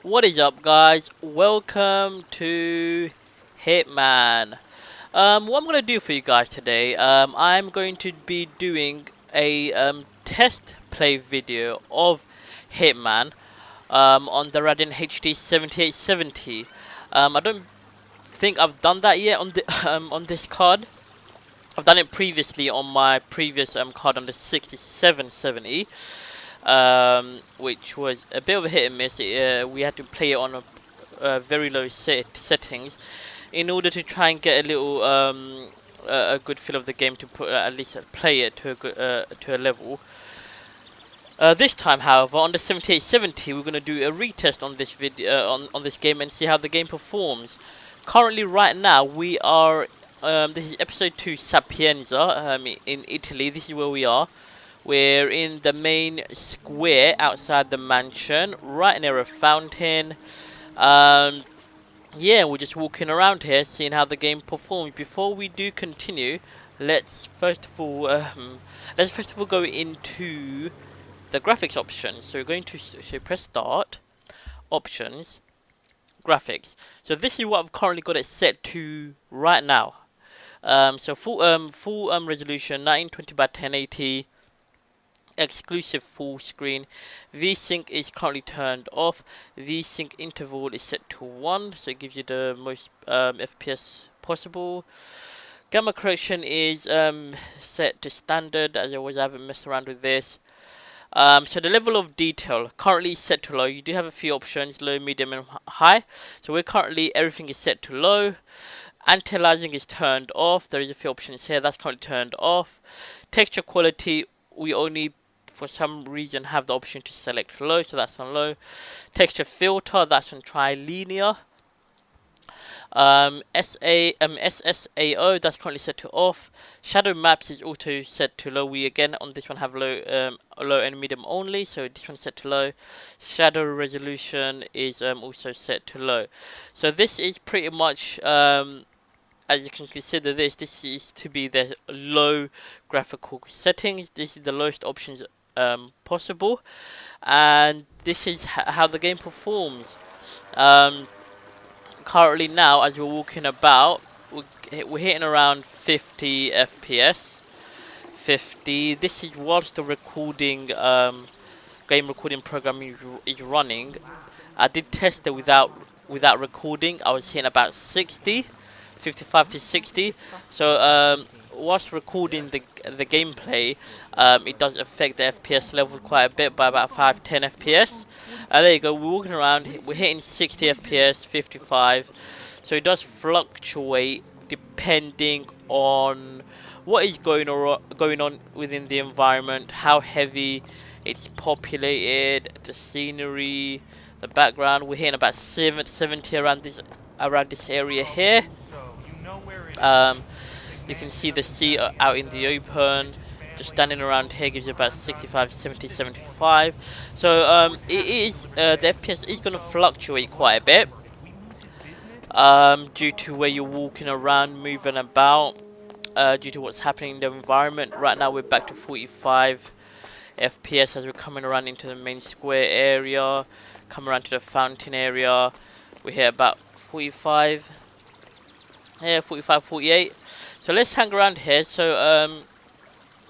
What is up, guys? Welcome to Hitman. What I'm gonna do for you guys today, I'm going to be doing a test play video of Hitman on the Radeon HD 7870. I don't think I've done that yet on the on this card. I've done it previously on my previous card on the 6770. Which was a bit of a hit and miss. We had to play it on a very low settings in order to try and get a little a good feel of the game to put at least play it to a good to a level. This time, however, on the 7870, we're gonna do a retest on this video on this game and see how the game performs. Currently, right now, we are this is episode 2 Sapienza in Italy. This is where we are. We're in the main square outside the mansion, right near a fountain. Yeah, we're just walking around here, seeing how the game performs. Before we do continue, let's first of all go into the graphics options. So we're going to press start, options, graphics. So this is what I've currently got it set to right now. So full resolution, 1920 by 1080. Exclusive full screen. VSync is currently turned off. VSync interval is set to 1, so it gives you the most FPS possible. Gamma correction is set to standard, as always. I haven't messed around with this. So the level of detail currently is set to low. You do have a few options: low, medium, and high. So we're currently, everything is set to low. Anti-aliasing is turned off. There is a few options here. That's currently turned off. Texture quality, we only for some reason have the option to select low, so that's on low. Texture filter, that's on trilinear. SSAO, that's currently set to off. Shadow maps is also set to low. We again on this one have low and medium only, so this one's set to low. Shadow resolution is also set to low. So this is pretty much as you can consider this is to be the low graphical settings. This is the lowest options possible, and this is how the game performs. Currently now, as we're walking about, we're hitting around 50 FPS. 50. This is whilst the recording game recording program is running. I did test it without recording. I was hitting about 60. 55 to 60. So whilst recording the gameplay, it does affect the FPS level quite a bit by about 5-10 FPS. There you go. We're walking around. We're hitting 60 FPS, 55. So it does fluctuate depending on what is going on within the environment, how heavy it's populated, the scenery, the background. We're hitting about 70 around this area here. You can see the sea out in the open. Just standing around here gives you about 65, 70, 75. So it is the FPS is going to fluctuate quite a bit due to where you're walking around, moving about, due to what's happening in the environment. Right now we're back to 45 FPS as we're coming around into the main square area, come around to the fountain area. We're here about 45. Yeah, 45, 48. So let's hang around here. So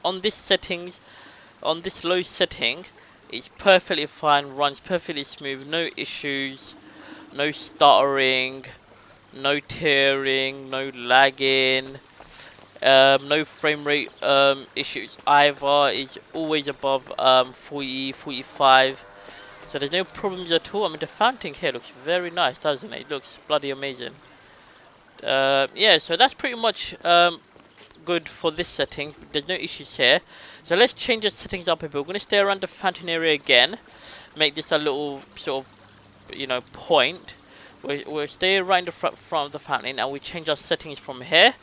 on this settings, on this low setting, it's perfectly fine, runs perfectly smooth, no issues, no stuttering, no tearing, no lagging, no frame rate issues either. It's always above 40, 45. So there's no problems at all. I mean, the fountain here looks very nice, doesn't it? It looks bloody amazing. Yeah, so that's pretty much good for this setting. There's no issues here. So let's change the settings up a bit. We're going to stay around the fountain area again. Make this a little sort of, point. We'll stay right in the front of the fountain, and we change our settings from here.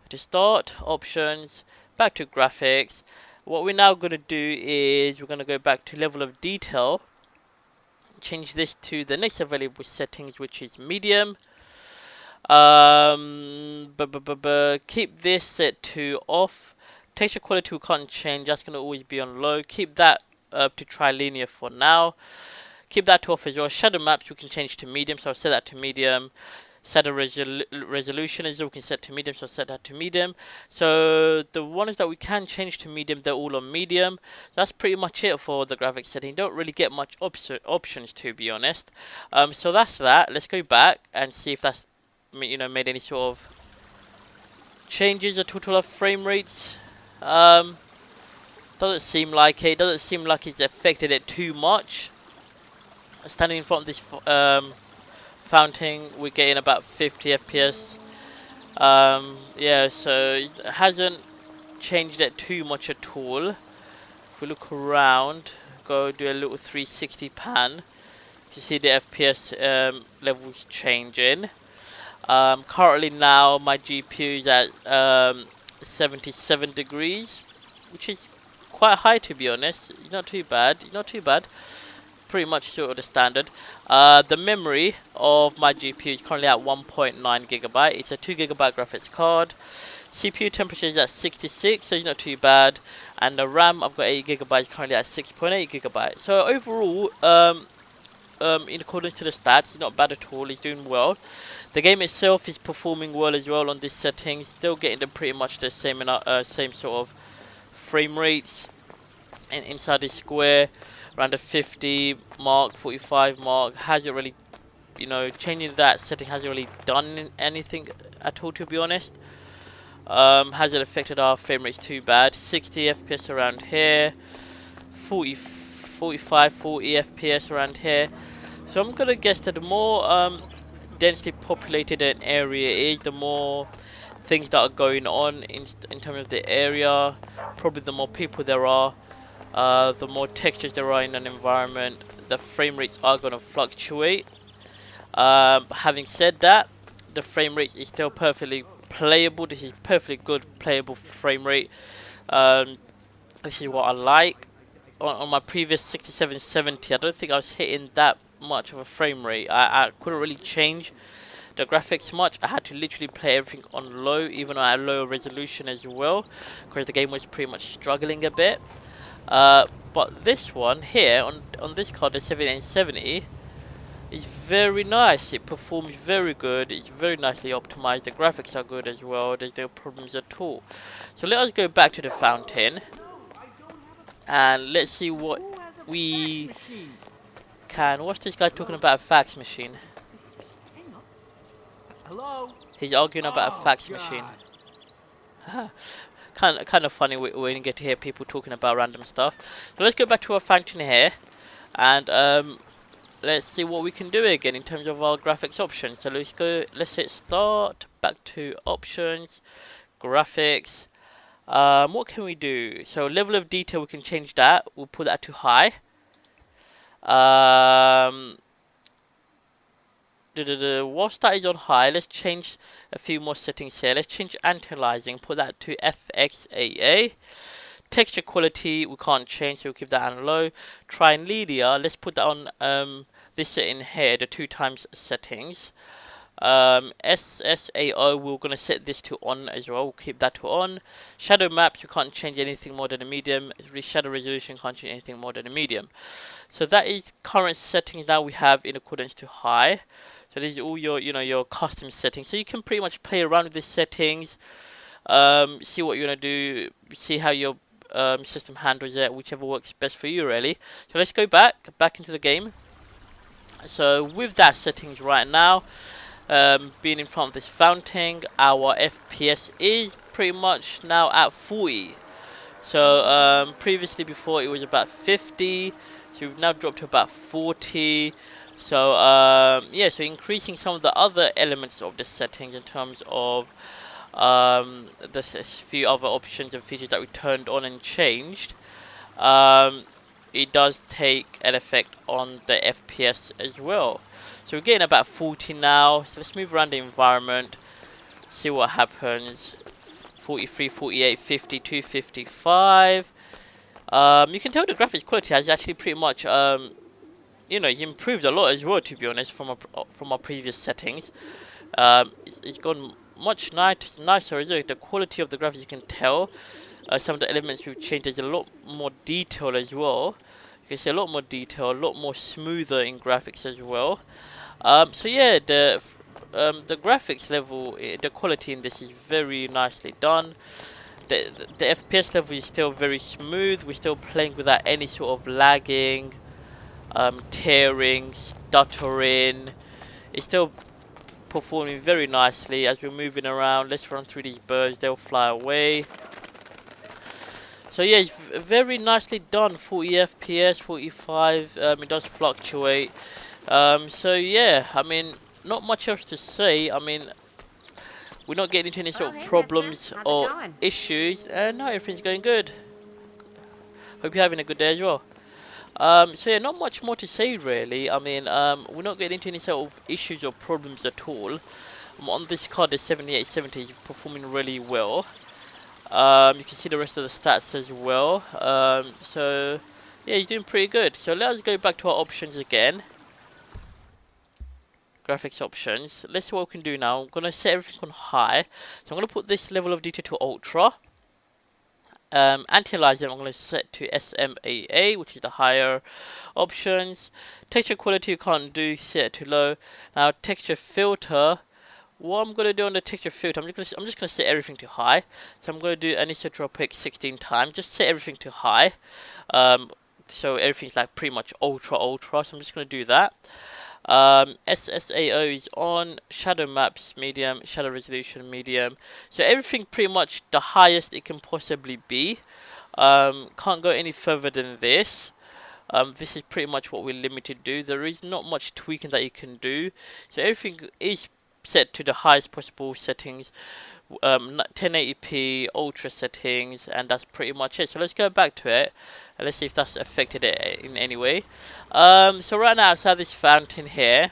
To start, options, back to graphics. What we're now going to do is we're going to go back to level of detail. Change this to the next available settings, which is medium. Keep this set to off. Texture quality we can't change, that's going to always be on low. Keep that up to trilinear for now. Keep that to off as well. Shadow maps we can change to medium, so I'll set that to medium. Shadow resolution as well, we can set to medium, so I'll set that to medium. So the ones that we can change to medium, they're all on medium. That's pretty much it for the graphics setting. Don't really get much options, to be honest. So that's that. Let's go back and see if that's made any sort of changes at all to our frame rates. Doesn't seem like it. Doesn't seem like it's affected it too much. Standing in front of this fountain, we're getting about 50 FPS. Yeah, so it hasn't changed it too much at all. If we look around, go do a little 360 pan to see the FPS levels changing. Currently now my GPU is at 77 degrees, which is quite high, to be honest. Not too bad, not too bad. Pretty much sort of the standard. The memory of my GPU is currently at 1.9 gigabyte. It's a 2 gigabyte graphics card. CPU temperature is at 66, so it's not too bad. And the RAM, I've got 8 gigabytes, currently at 6.8 gigabytes. So overall, in accordance to the stats, it's not bad at all. It's doing well. The game itself is performing well as well on these settings. Still getting them pretty much the same sort of frame rates inside this square. Around the 50 mark, 45 mark. Hasn't really, changing that setting hasn't really done anything at all, to be honest. Hasn't affected our frame rates too bad. 60 FPS around here, 45, 40 FPS around here. So I'm gonna guess that the more densely populated an area is, the more things that are going on in terms of the area. Probably the more people there are. The more textures there are in an environment, the frame rates are going to fluctuate. Having said that, the frame rate is still perfectly playable. This is perfectly good playable frame rate. This is what I like. On my previous 6770, I don't think I was hitting that much of a frame rate. I couldn't really change the graphics much. I had to literally play everything on low, even at a lower resolution as well, because the game was pretty much struggling a bit. But this one here on this card, the 7870, is very nice. It performs very good. It's very nicely optimized. The graphics are good as well. There's no problems at all. So let us go back to the fountain and let's see what we can. What's this guy talking about? A fax machine? Hello? He's arguing about a fax machine. Kind of funny when you get to hear people talking about random stuff. So let's go back to our fountain here, and let's see what we can do again in terms of our graphics options. So let's hit start, back to options, graphics. What can we do? So level of detail, we can change that. We'll put that to high. Whilst that is on high, let's change a few more settings here. Let's change anti-aliasing, put that to FXAA. Texture quality we can't change, so we'll keep that on low. Triledia, let's put that on this setting here, the 2x settings. SSAO, we're going to set this to on as well. We'll keep that to on. Shadow maps, you can't change anything more than a medium. Shadow resolution, can't change anything more than a medium. So that is current settings that we have in accordance to high. So these are all your, your custom settings. So you can pretty much play around with these settings, see what you're gonna do, see how your system handles it, whichever works best for you, really. So let's go back into the game. So with that settings right now, being in front of this fountain, our FPS is pretty much now at 40. So previously, before, it was about 50. So we've now dropped to about 40. So yeah, so increasing some of the other elements of the settings in terms of there's a few other options and features that we turned on and changed. It does take an effect on the FPS as well. So we're getting about 40 now. So let's move around the environment, see what happens. 43, 48, 52, 55. You can tell the graphics quality has actually pretty much, improved a lot as well, to be honest, from our previous settings. It's gone much nicer as well. The quality of the graphics, you can tell. Some of the elements we've changed, there's a lot more detail as well. You can see a lot more detail, a lot more smoother in graphics as well. So yeah, the graphics level, the quality in this is very nicely done. The FPS level is still very smooth. We're still playing without any sort of lagging, tearing, stuttering. It's still performing very nicely as we're moving around. Let's run through these birds, they'll fly away. So yeah, it's very nicely done. 40 FPS, 45, it does fluctuate. So yeah, I mean, not much else to say. I mean, we're not getting into any sort of problems or issues. No, everything's going good. Hope you're having a good day as well. So yeah, not much more to say really. I mean, we're not getting into any sort of issues or problems at all. On this card, the 7870 is performing really well. You can see the rest of the stats as well. So yeah, he's doing pretty good. So let's go back to our options again. Graphics options. Let's see what we can do now. I'm gonna set everything on high. So I'm gonna put this level of detail to ultra. Anti-aliasing I'm gonna set to SMAA, which is the higher options. Texture quality you can't do, set it to low. Now texture filter. What I'm gonna do on the texture filter, I'm just gonna set everything to high. So I'm gonna do anisotropic 16 times. Just set everything to high. So everything's like pretty much ultra. So I'm just gonna do that. SSAO is on, shadow maps medium, shadow resolution medium. So everything pretty much the highest it can possibly be. Can't go any further than this. This is pretty much what we're limited to do. There is not much tweaking that you can do. So everything is set to the highest possible settings. 1080p ultra settings, and that's pretty much it. So let's go back to it and let's see if that's affected it in any way. So right now outside this fountain here,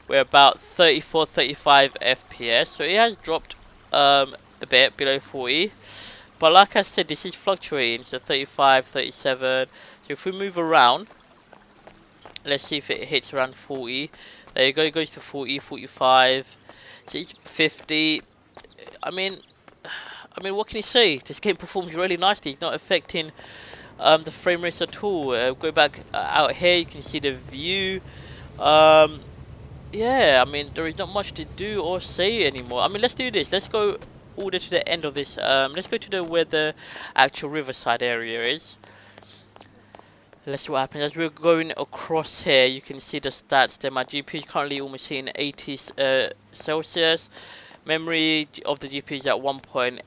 we're about 34-35 FPS, so it has dropped a bit below 40, but like I said, this is fluctuating, so 35, 37. So if we move around, let's see if it hits around 40. There you go, it goes to 40, 45, so it's 50. I mean, what can you say? This game performs really nicely. It's not affecting the frame rates at all. Go back out here, you can see the view. Yeah, I mean, there is not much to do or say anymore. I mean, let's do this. Let's go all the way to the end of this. Let's go to where the actual riverside area is. Let's see what happens as we're going across here. You can see the stats there. My GPU is currently almost hitting 80 Celsius. Memory of the GPU is at 1.8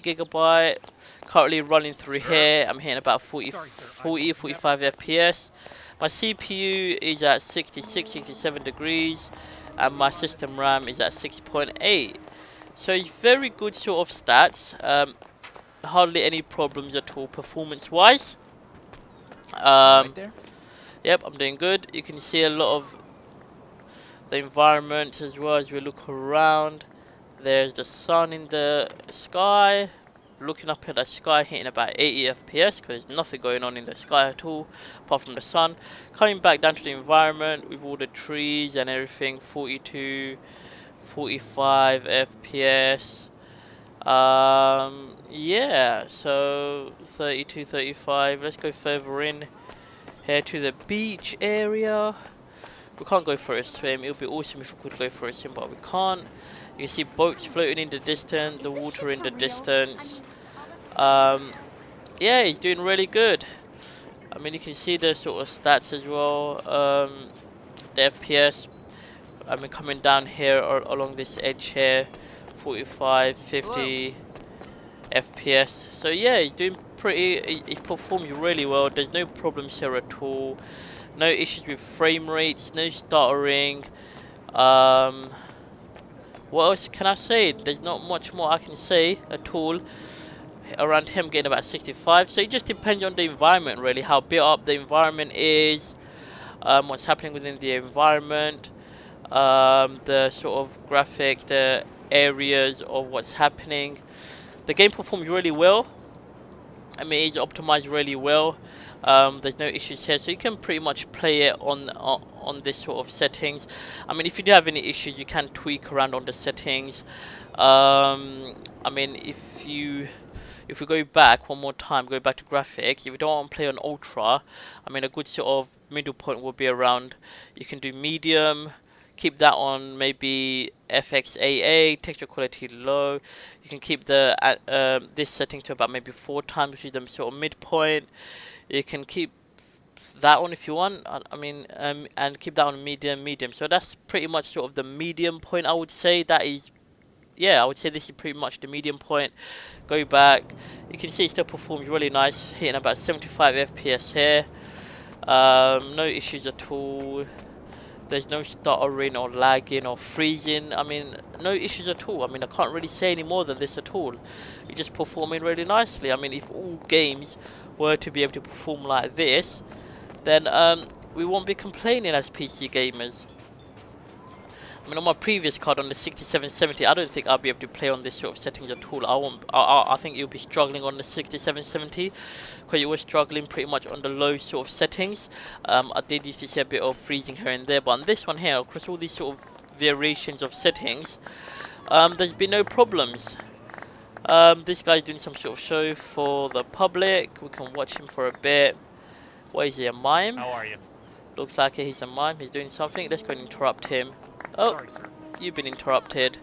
gigabyte. Currently running through here. I'm hitting about 45 FPS. My CPU is at 66, 67 degrees, and my system RAM is at 6.8. So it's very good sort of stats. Hardly any problems at all performance-wise. Right there? Yep, I'm doing good. You can see a lot of the environment as well as we look around. There's the sun in the sky. Looking up at the sky, hitting about 80 FPS because there's nothing going on in the sky at all apart from the sun. Coming back down to the environment with all the trees and everything, 42, 45 FPS. Yeah, so 32, 35. Let's go further in here to the beach area. We can't go for a swim. It would be awesome if we could go for a swim, but we can't. You can see boats floating in the distance, the water in the distance. Yeah, he's doing really good. I mean, you can see the sort of stats as well. The FPS. I mean, coming down here or along this edge here, 45, 50 FPS. So yeah, he's doing pretty. He performs really well. There's no problems here at all. No issues with frame rates. No stuttering. What else can I say? There's not much more I can say at all. Around him getting about 65. So it just depends on the environment really, how built up the environment is, what's happening within the environment, the sort of graphics, the areas of what's happening. The game performs really well. I mean, it's optimized really well. There's no issues here, so you can pretty much play it on this sort of settings. I mean, if you do have any issues, you can tweak around on the settings. I mean, if you if we go back one more time, go back to graphics, if you don't want to play on ultra, I mean a good sort of middle point will be around, you can do medium, keep that on maybe FXAA, texture quality low. You can keep the this setting to about maybe 4 times, which is the sort of midpoint. You can keep that on if you want, and keep that on medium. So that's pretty much sort of the medium point, I would say. That is, yeah, I would say this is pretty much the medium point. Go back, you can see it still performs really nice, hitting about 75 FPS here. No issues at all. There's no stuttering or lagging or freezing. I mean, no issues at all. I mean, I can't really say any more than this at all. It's just performing really nicely. I mean, if all games were to be able to perform like this, then we won't be complaining as PC gamers. I mean, on my previous card, on the 6770, I don't think I'll be able to play on this sort of settings at all. I think you'll be struggling on the 6770, because you were struggling pretty much on the low sort of settings. I did used to see a bit of freezing here and there, but on this one here, across all these sort of variations of settings, there's been no problems. This guy's doing some sort of show for the public. We can watch him for a bit. What is he, a mime? How are you? Looks like he's a mime. He's doing something. Let's go and interrupt him. Oh, Sorry, sir. you've been interrupted.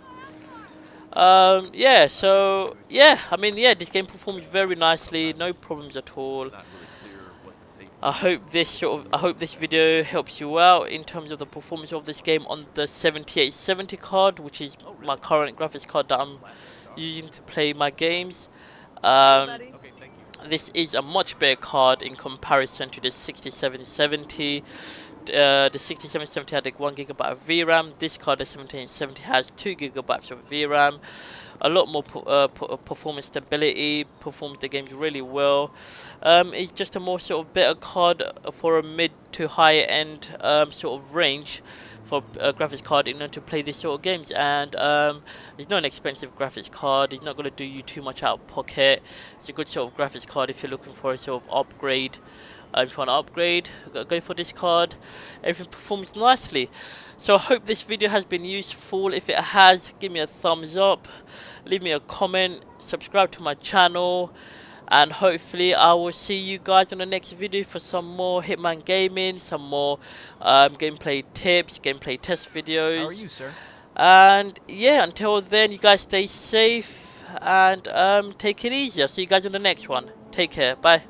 Yeah, so, yeah, I mean, yeah, this game performs very nicely, no problems at all. I hope this video helps you out in terms of the performance of this game on the 7870 card, which is my current graphics card that I'm using to play my games. This is a much better card in comparison to the 6770. The 6770 had like 1 GB of VRAM. This card, the 1770, has 2 GB of VRAM. A lot more performance stability. Performs the games really well. It's just a more sort of better card for a mid to high end sort of range for a graphics card in order to play this sort of games. And it's not an expensive graphics card. It's not going to do you too much out of pocket. It's a good sort of graphics card if you're looking for a sort of upgrade. If you want to upgrade, go for this card. Everything performs nicely. So I hope this video has been useful. If it has, give me a thumbs up, leave me a comment, subscribe to my channel, and hopefully I will see you guys on the next video for some more Hitman gaming, some more gameplay tips, gameplay test videos. How are you, sir? And yeah, until then, you guys stay safe and take it easy. I'll see you guys on the next one. Take care. Bye.